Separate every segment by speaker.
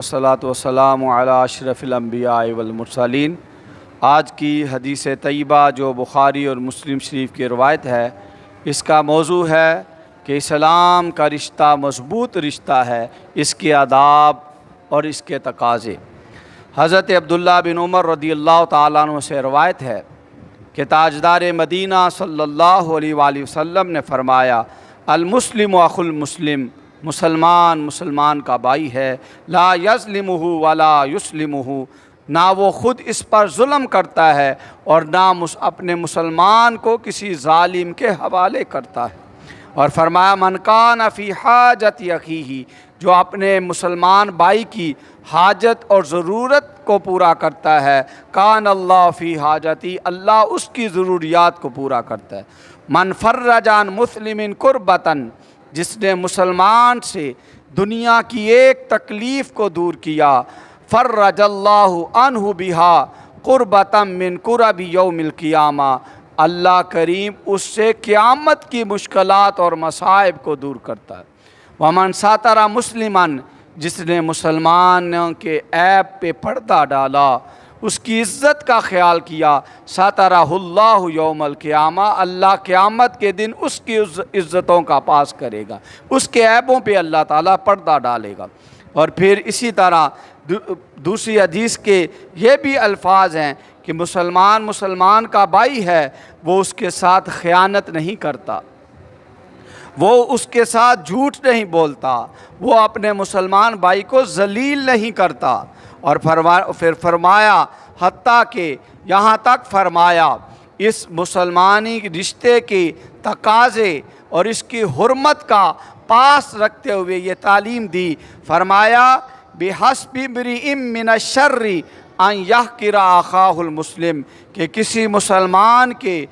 Speaker 1: والصلاۃ والسلام علی اشرف الانبیاء والمرسلین۔ آج کی حدیث طیبہ جو بخاری اور مسلم شریف کی روایت ہے، اس کا موضوع ہے کہ اسلام کا رشتہ مضبوط رشتہ ہے، اس کے آداب اور اس کے تقاضے۔ حضرت عبداللہ بن عمر رضی اللہ تعالیٰ عنہ سے روایت ہے کہ تاجدار مدینہ صلی اللہ علیہ وآلہ وسلم نے فرمایا، المسلم اخو المسلم، مسلمان کا بھائی ہے، لا یظلمہ ولا یسلمہ، نہ وہ خود اس پر ظلم کرتا ہے اور نہ اپنے مسلمان کو کسی ظالم کے حوالے کرتا ہے۔ اور فرمایا، من کان فی حاجت اخیہ، جو اپنے مسلمان بھائی کی حاجت اور ضرورت کو پورا کرتا ہے، کان اللہ فی حاجتی، اللہ اس کی ضروریات کو پورا کرتا ہے۔ من فرج عن مسلم کربتاً، جس نے مسلمان سے دنیا کی ایک تکلیف کو دور کیا، فرج اللہ عنہ بہا قربۃ من قرب یوم القیامہ، اللہ کریم اس سے قیامت کی مشکلات اور مصائب کو دور کرتا ہے۔ ومن ساتر مسلماً، جس نے مسلمانوں کے عیب پہ پردہ ڈالا، اس کی عزت کا خیال کیا، ساترہ اللہ یوم القیامہ، اللہ قیامت کے دن اس کی عزتوں کا پاس کرے گا، اس کے عیبوں پہ اللہ تعالیٰ پردہ ڈالے گا۔ اور پھر اسی طرح دوسری حدیث کے یہ بھی الفاظ ہیں کہ مسلمان کا بھائی ہے، وہ اس کے ساتھ خیانت نہیں کرتا، وہ اس کے ساتھ جھوٹ نہیں بولتا، وہ اپنے مسلمان بھائی کو ذلیل نہیں کرتا۔ اور پھر فرمایا، حتیٰ کہ یہاں تک فرمایا، اس مسلمانی رشتے کے تقاضے اور اس کی حرمت کا پاس رکھتے ہوئے یہ تعلیم دی، فرمایا، بِحَسْبِ امْرِئٍ مِّنَ الشَّرِّ أَن يَحْقِرَ أَخَاهُ الْمُسْلِمِ، کہ کسی مسلمان کے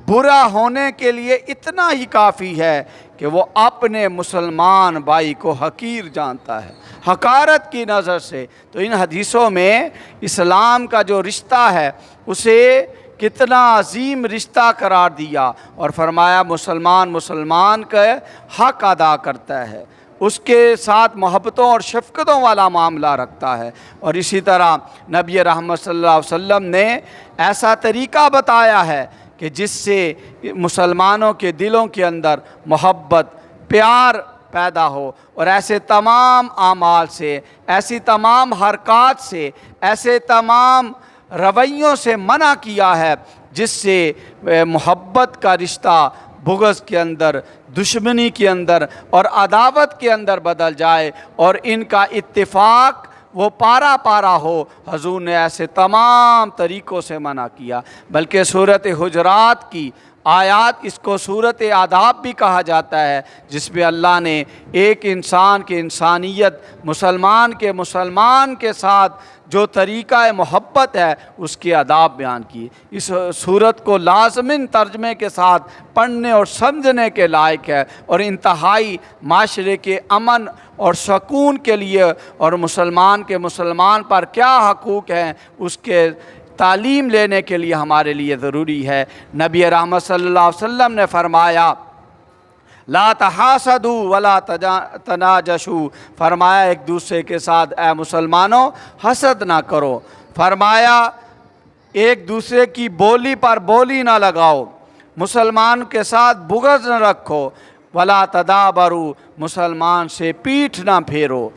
Speaker 1: برا ہونے کے لیے اتنا ہی کافی ہے کہ وہ اپنے مسلمان بھائی کو حقیر جانتا ہے، حقارت کی نظر سے۔ تو ان حدیثوں میں اسلام کا جو رشتہ ہے اسے کتنا عظیم رشتہ قرار دیا، اور فرمایا مسلمان کا حق ادا کرتا ہے، اس کے ساتھ محبتوں اور شفقتوں والا معاملہ رکھتا ہے۔ اور اسی طرح نبی رحمت صلی اللہ علیہ وسلم نے ایسا طریقہ بتایا ہے کہ جس سے مسلمانوں کے دلوں کے اندر محبت، پیار پیدا ہو، اور ایسے تمام اعمال سے، ایسی تمام حرکات سے، ایسے تمام رویوں سے منع کیا ہے جس سے محبت کا رشتہ بغض کے اندر، دشمنی کے اندر اور عداوت کے اندر بدل جائے، اور ان کا اتفاق وہ پارا پارا ہو۔ حضور نے ایسے تمام طریقوں سے منع کیا، بلکہ سورۃ حجرات کی آیات، اس کو سورۃ آداب بھی کہا جاتا ہے، جس میں اللہ نے ایک انسان کی انسانیت، مسلمان کے ساتھ جو طریقہ محبت ہے اس کے آداب بیان کیے۔ اس سورت کو لازماً ترجمے کے ساتھ پڑھنے اور سمجھنے کے لائق ہے، اور انتہائی معاشرے کے امن اور سکون کے لیے، اور مسلمان پر کیا حقوق ہیں اس کے تعلیم لینے کے لیے ہمارے لیے ضروری ہے۔ نبی رحمت صلی اللہ علیہ وسلم نے فرمایا، لا تحاسدوا ولا تناجشوا، فرمایا ایک دوسرے کے ساتھ اے مسلمانوں حسد نہ کرو، فرمایا ایک دوسرے کی بولی پر بولی نہ لگاؤ، مسلمان کے ساتھ بغض نہ رکھو، ولا تدابروا، مسلمان سے پیٹھ نہ پھیرو،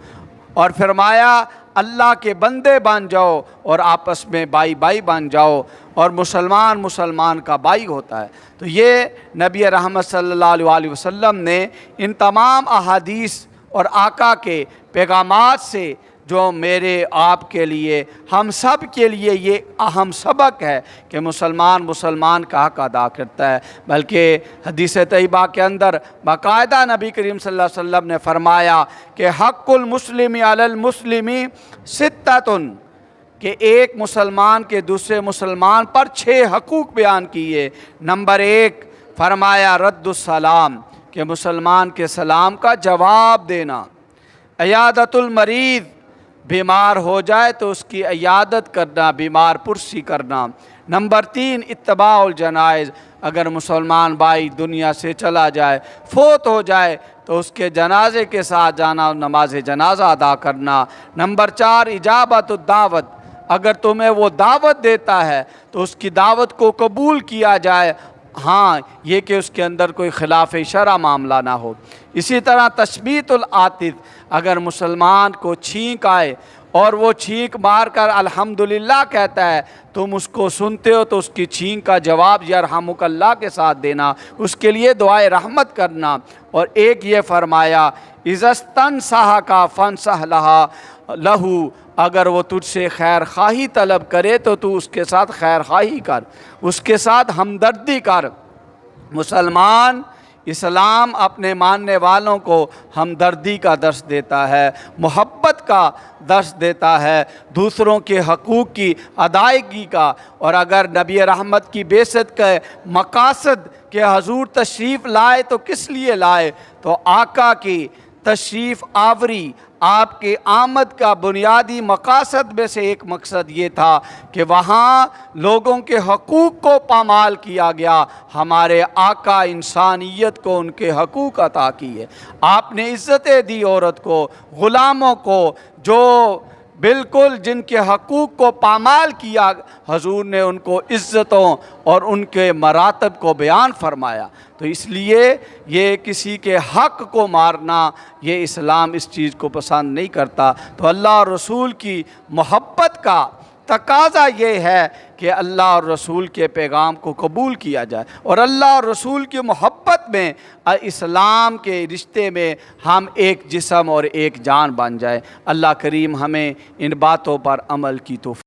Speaker 1: اور فرمایا اللہ کے بندے بن جاؤ اور آپس میں بھائی بھائی بن جاؤ، اور مسلمان کا بھائی ہوتا ہے۔ تو یہ نبی رحمت صلی اللہ علیہ وسلم نے ان تمام احادیث اور آقا کے پیغامات سے جو میرے آپ کے لیے، ہم سب کے لیے یہ اہم سبق ہے کہ مسلمان کا حق ادا کرتا ہے۔ بلکہ حدیث طیبہ کے اندر باقاعدہ نبی کریم صلی اللہ علیہ وسلم نے فرمایا کہ حق المسلم علی المسلم ستۃ، کہ ایک مسلمان کے دوسرے مسلمان پر 6 حقوق بیان کیے۔ نمبر 1 فرمایا رد السلام، کہ مسلمان کے سلام کا جواب دینا۔ عیادت المریض، بیمار ہو جائے تو اس کی عیادت کرنا، بیمار پرسی کرنا۔ نمبر 3 اتباع الجنائز، اگر مسلمان بھائی دنیا سے چلا جائے، فوت ہو جائے، تو اس کے جنازے کے ساتھ جانا اور نماز جنازہ ادا کرنا۔ نمبر 4 اجابت الدعوت، اگر تمہیں وہ دعوت دیتا ہے تو اس کی دعوت کو قبول کیا جائے، ہاں یہ کہ اس کے اندر کوئی خلاف شرع معاملہ نہ ہو۔ اسی طرح تثبیت العاطف، اگر مسلمان کو چھینک آئے اور وہ چھینک مار کر الحمدللہ کہتا ہے، تم اس کو سنتے ہو تو اس کی چھینک کا جواب یرحمک اللہ کے ساتھ دینا، اس کے لیے دعائے رحمت کرنا۔ اور ایک یہ فرمایا اذا استنصحک فانصح لہ، اگر وہ تجھ سے خیر خواہی طلب کرے تو تو اس کے ساتھ خیر خواہی کر، اس کے ساتھ ہمدردی کر۔ مسلمان اسلام اپنے ماننے والوں کو ہمدردی کا درس دیتا ہے، محبت کا درس دیتا ہے، دوسروں کے حقوق کی ادائیگی کا۔ اور اگر نبی رحمت کی بعثت کے مقاصد کہ حضور تشریف لائے تو کس لیے لائے، تو آقا کی تشریف آوری، آپ کے آمد کا بنیادی مقاصد میں سے ایک مقصد یہ تھا کہ وہاں لوگوں کے حقوق کو پامال کیا گیا۔ ہمارے آقا انسانیت کو ان کے حقوق عطا کیے، آپ نے عزتیں دی عورت کو، غلاموں کو، جو بالکل جن کے حقوق کو پامال کیا، حضور نے ان کو عزتوں اور ان کے مراتب کو بیان فرمایا۔ تو اس لیے یہ کسی کے حق کو مارنا، یہ اسلام اس چیز کو پسند نہیں کرتا۔ تو اللہ اور رسول کی محبت کا تقاضا یہ ہے کہ اللہ اور رسول کے پیغام کو قبول کیا جائے، اور اللہ اور رسول کی محبت میں اسلام کے رشتے میں ہم ایک جسم اور ایک جان بن جائے۔ اللہ کریم ہمیں ان باتوں پر عمل کی توفیق